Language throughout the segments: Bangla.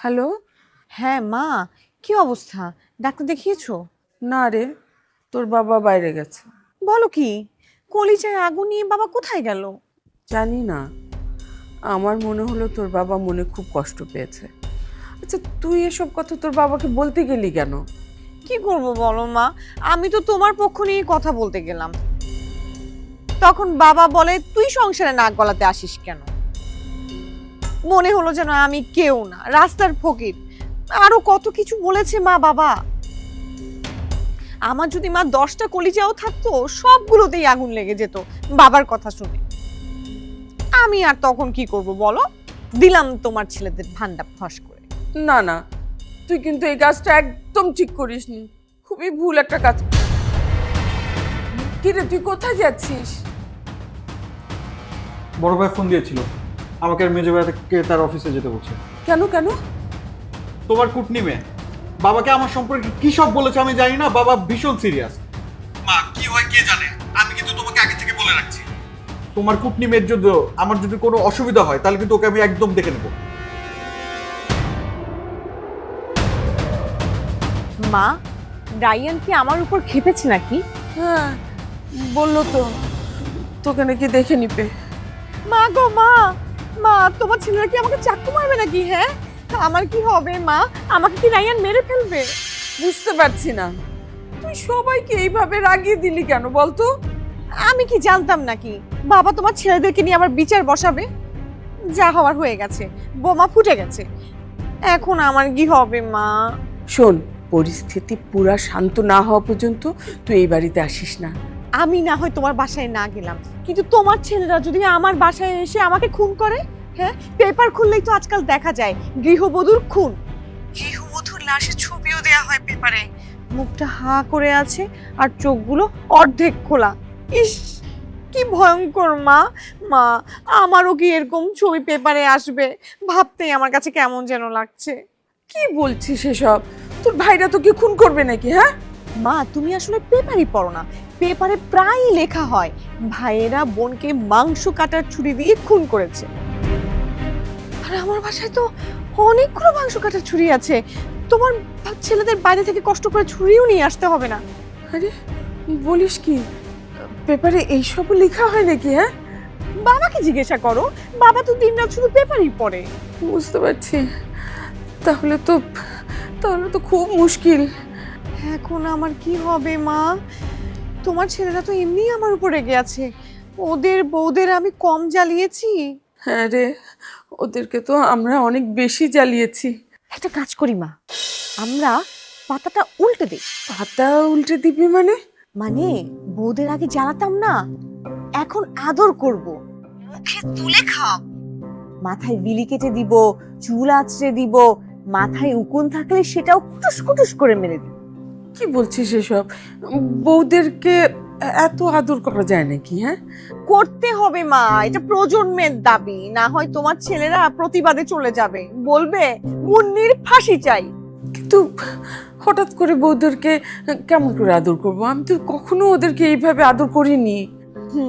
হ্যালো। হ্যাঁ মা, কি অবস্থা? ডাক্তার দেখিয়েছো? না রে, তোর বাবা বাইরে গেছে। বলো কি, কলিজায় আগুন নিয়ে বাবা কোথায় গেল? জানি না, আমার মনে হলো তোর বাবা মনে খুব কষ্ট পেয়েছে। আচ্ছা, তুই এসব কথা তোর বাবাকে বলতে গেলি কেন? কি করব বলো মা, আমি তো তোমার পক্ষ নিয়ে কথা বলতে গেলাম, তখন বাবা বলে তুই সংসারে নাক গলাতে আসিস কেন। মনে হলো যেন আমি কেউ না, রাস্তার ফকির। আরো কত কিছু বলেছে মা বাবা। আমার যদি মা 10টা কলিজাও থাকতো, সবগুলোতেই আগুন লেগে যেত বাবার কথা শুনে। আমি আর তখন কি করব বলো, দিলাম তোমার ছেলেদের ভান্ডা ফস করে। না না, তুই কিন্তু এই কাজটা একদম ঠিক করিসনি, খুবই ভুল একটা কাজ। কিরে, তুই কোথায় যাচ্ছিস? বড় ভাই ফোন দিয়েছিল, আমাকে আর মেজো ভাইকে তার অফিসে যেতে বলছে। কেন কেন? তোমার কুটনি মেয়ে বাবাকে আমার সম্পর্কে কি সব বলেছে আমি জানি না, বাবা ভীষণ সিরিয়াস। মা, কি হয় কে জানে, আমি কিন্তু তোমাকে আগে থেকে বলে রাখছি। তোমার কুটনি মেয়ের যদি আমার যদি কোনো অসুবিধা হয় তাহলে কিন্তু ওকে আমি একদম দেখে নেব। মা, রায়ান কি আমার উপর খেপেছে নাকি? হ্যাঁ, বললো তো তোকে নাকি দেখে নিবে। মা গো মা, মা তোমার ছেলেরা কি আমাকে চাকু মারবে নাকি? হ্যাঁ, আমার কি হবে মা? আমাকে কি রায়ান মেরে ফেলবে? বুঝতে পারছি না, তুই সবাইকে এইভাবে রাগিয়ে দিলি কেন বলতো? আমি কি জানতাম নাকি বাবা তোমার ছেলেদেরকে নিয়ে আবার বিচার বসাবে? যা হওয়ার হয়ে গেছে, বোমা ফুটে গেছে, এখন আমার কি হবে মা? শোন, পরিস্থিতি পুরা শান্ত না হওয়া পর্যন্ত তুই এই বাড়িতে আসিস না। আমি না হয় তোমার বাসায় না গেলাম, কিন্তু তোমার ছেলেরা যদি আমার বাসায় এসে আমাকে খুন করে, হ্যাঁ, পেপার খুললেই তো আজকাল দেখা যায় গৃহবধূর খুন। গৃহবধূর লাশের ছবিও দেয়া হয় পেপারে, মুখটা হা করে আছে আর চোখগুলো অর্ধেক খোলা। ইস, কি ভয়ঙ্কর মা। মা, আমারও কি এরকম ছবি পেপারে আসবে ভাবতেই আমার কাছে কেমন যেন লাগছে। কি বলছিস এসব? তোর ভাইরা তো কি খুন করবে নাকি? হ্যাঁ মা, তুমি আসলে পেপারই পড়ো না, পেপারে প্রায়ই লেখা হয় ভাইয়েরা বোনকে মাংস কাটার ছুরি দিয়ে খুন করেছে। আর আমার বাসায় তো অনেকগুলো মাংস কাটার ছুরি আছে, তোমার ছেলেদের বাইরে থেকে কষ্ট করে ছুরিও নিয়ে আসতে হবে না। আরে বলিস কি, পেপারে এইসবও লেখা হয় নাকি? হ্যাঁ, বাবাকে জিজ্ঞাসা করো, বাবা তো দিনরাত শুধু পেপারই পড়ে। বুঝতে পারছি। তাহলে তো তাহলে তো খুব মুশকিল। এখন আমার কি হবে মা? তোমার ছেলেরা তো এমনিই আমার উপর রেগে আছে, ওদের বউদের আমি কম জ্বালিয়েছি? হ্যাঁ রে, ওদেরকে তো আমরা অনেক বেশি জ্বালিয়েছি। একটা কাজ করি মা, আমরা পাতাটা উল্টে দিই। পাতা উল্টে দিবি মানে? মানে বউদের আগে জ্বালাতাম না, এখন আদর করব, মুখে তুলে খাও, মাথায় বিলি কেটে দিব, চুল আঁচড়ে দিব, মাথায় উকুন থাকলে সেটাও কুটুস কুটুস করে মেরে দিব। কি বলছিস এসব? বউদেরকে এত আদর করা যায় নাকি? হ্যাঁ, করতে হবে মা, এটা প্রজন্মের দাবি, না হয় তোমার ছেলেরা প্রতিবাদে চলে যাবে, বলবে মুন্নির ফাঁসি চাই। কিন্তু হঠাৎ করে বউদেরকে কেমন করে আদর করব? আমি তো কখনো ওদেরকে এইভাবে আদর করিনি।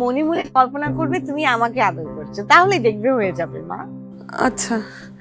মনে মনে কল্পনা করবে তুমি আমাকে আদর করছো, তাহলে দেখবে হয়ে যাবে মা। আচ্ছা।